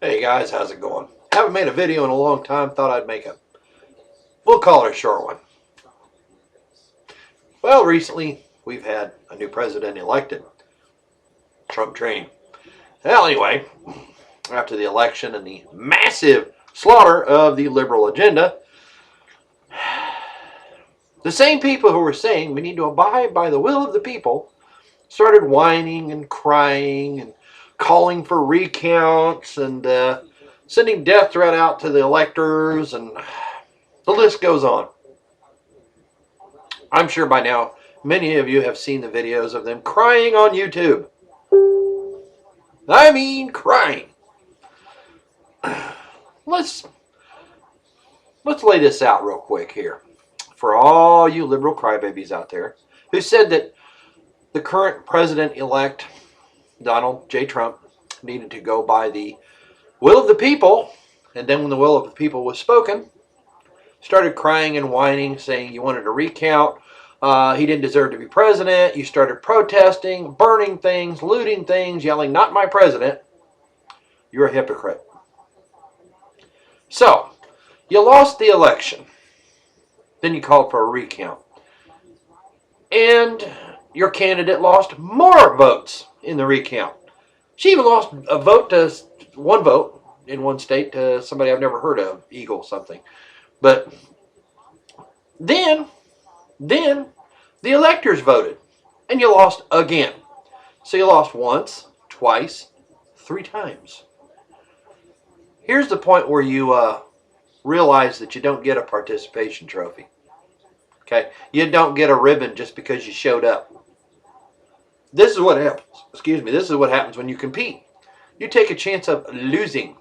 Hey guys, how's it going? Haven't made a video in a long time. Thought I'd make a. We'll call it a short one. Well, recently we've had a new president elected. Trump train. Well, anyway, after the election and the massive slaughter of the liberal agenda, the same people who were saying we need to abide by the will of the people started whining and crying and calling for recounts and sending death threat out to the electors, and the list goes on. I'm sure by now many of you have seen the videos of them crying on YouTube. I mean, crying. Let's lay this out real quick here for all you liberal crybabies out there who said that the current president-elect Donald J. Trump needed to go by the will of the people, and then when the will of the people was spoken, started crying and whining, saying you wanted a recount. He didn't deserve to be president. You started protesting, burning things, looting things, yelling, "Not my president." You're a hypocrite. So, you lost the election. Then you called for a recount. And your candidate lost more votes in the recount. She even lost a vote to one vote in one state to somebody I've never heard of, Eagle something. But then the electors voted, and you lost again. So you lost once, twice, 3 times. Here's the point where you realize that you don't get a participation trophy. Okay? You don't get a ribbon just because you showed up. This is what happens. Excuse me. This is what happens when you compete. You take a chance of losing.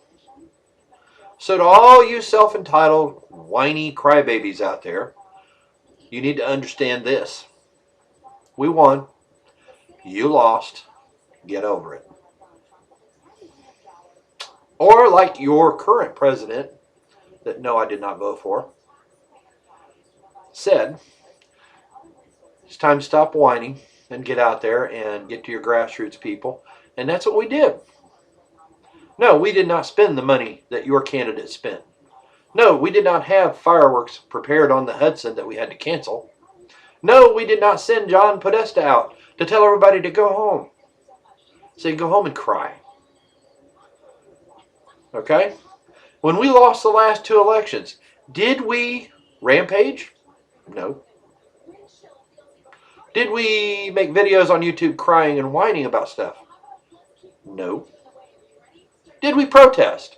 So to all you self-entitled, whiny crybabies out there, you need to understand this. We won. You lost. Get over it. Or like your current president, that no, I did not vote for, said, it's time to stop whining and get out there and get to your grassroots people. And that's what we did. No, we did not spend the money that your candidate spent. No, we did not have fireworks prepared on the Hudson that we had to cancel. No, we did not send John Podesta out to tell everybody to go home. So you go home and cry. Okay? When we lost the last 2 elections, did we rampage? No. Did we make videos on YouTube crying and whining about stuff? No. Did we protest?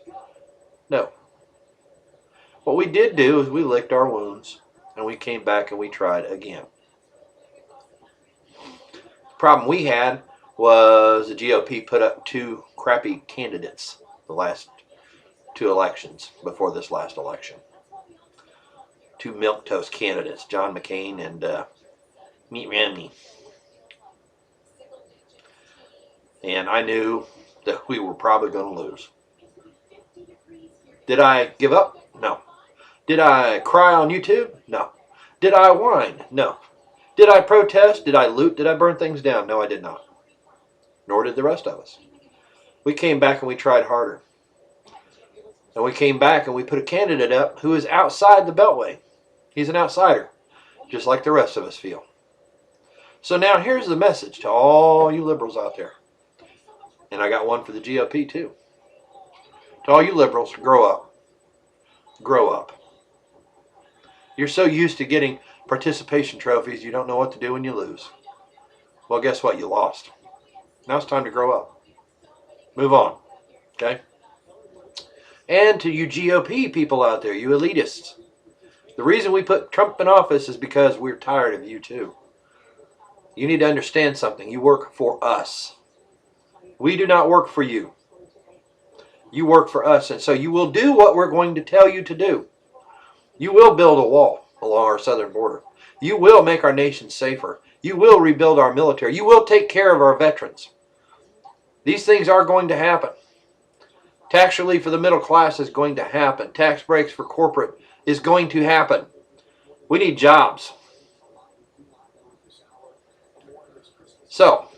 No. What we did do is we licked our wounds and we came back and we tried again. The problem we had was the GOP put up 2 crappy candidates the last 2 elections before this last election. 2 milquetoast candidates, John McCain and Mitt Romney. And I knew that we were probably going to lose. Did I give up? No. Did I cry on YouTube? No. Did I whine? No. Did I protest? Did I loot? Did I burn things down? No, I did not. Nor did the rest of us. We came back and we tried harder. And we came back and we put a candidate up who is outside the Beltway. He's an outsider, just like the rest of us feel. So now here's the message to all you liberals out there. And I got one for the GOP too. To all you liberals, grow up. Grow up. You're so used to getting participation trophies, you don't know what to do when you lose. Well, guess what? You lost. Now it's time to grow up. Move on. Okay? And to you GOP people out there, you elitists. The reason we put Trump in office is because we're tired of you too. You need to understand something. You work for us. We do not work for you. You work for us, and so you will do what we're going to tell you to do. You will build a wall along our southern border. You will make our nation safer. You will rebuild our military. You will take care of our veterans. These things are going to happen. Tax relief for the middle class is going to happen. Tax breaks for corporate is going to happen. We need jobs. So,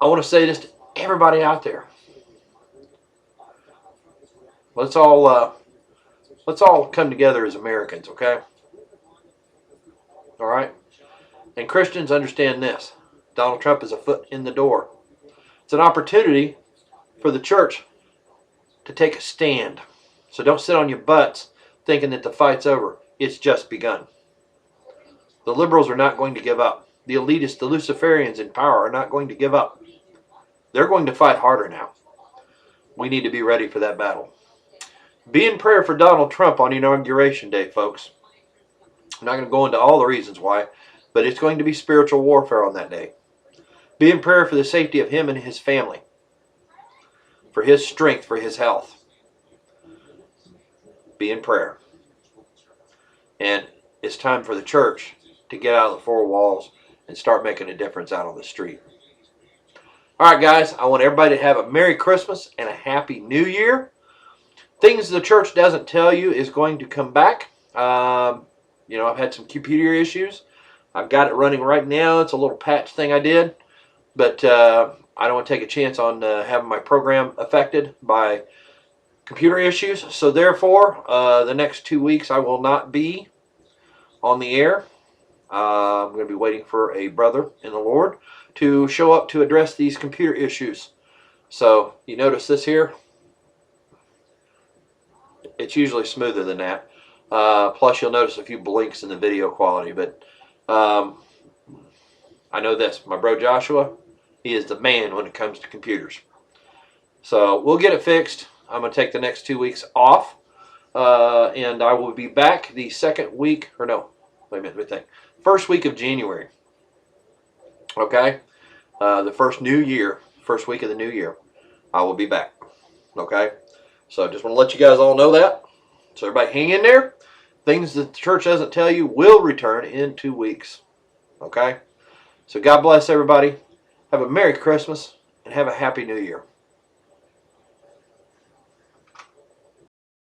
I want to say this to everybody out there. Let's all come together as Americans, okay? All right? And Christians, understand this. Donald Trump is a foot in the door. It's an opportunity for the church to take a stand. So don't sit on your butts thinking that the fight's over. It's just begun. The liberals are not going to give up. The elitists, the Luciferians in power are not going to give up. They're going to fight harder now. We need to be ready for that battle. Be in prayer for Donald Trump on Inauguration Day, folks. I'm not going to go into all the reasons why, but it's going to be spiritual warfare on that day. Be in prayer for the safety of him and his family, for his strength, for his health. Be in prayer. And it's time for the church to get out of the four walls and start making a difference out on the street. All right, guys, I want everybody to have a Merry Christmas and a Happy New Year. Things the church doesn't tell you is going to come back. You know, I've had some computer issues. I've got it running right now. It's a little patch thing I did. But I don't want to take a chance on having my program affected by computer issues. So therefore, the next 2 weeks I will not be on the air. I'm going to be waiting for a brother in the Lord to show up to address these computer issues. So you notice this here? It's usually smoother than that. Plus you'll notice a few blinks in the video quality. But I know this. My bro Joshua, he is the man when it comes to computers. So we'll get it fixed. I'm going to take the next 2 weeks off. And I will be back the second week, or no, wait a minute, let me think. First week of January. Okay? The first week of the new year, I will be back. Okay? So just want to let you guys all know that. So everybody hang in there. Things that the church doesn't tell you will return in 2 weeks. Okay? So God bless everybody. Have a Merry Christmas and have a Happy New Year.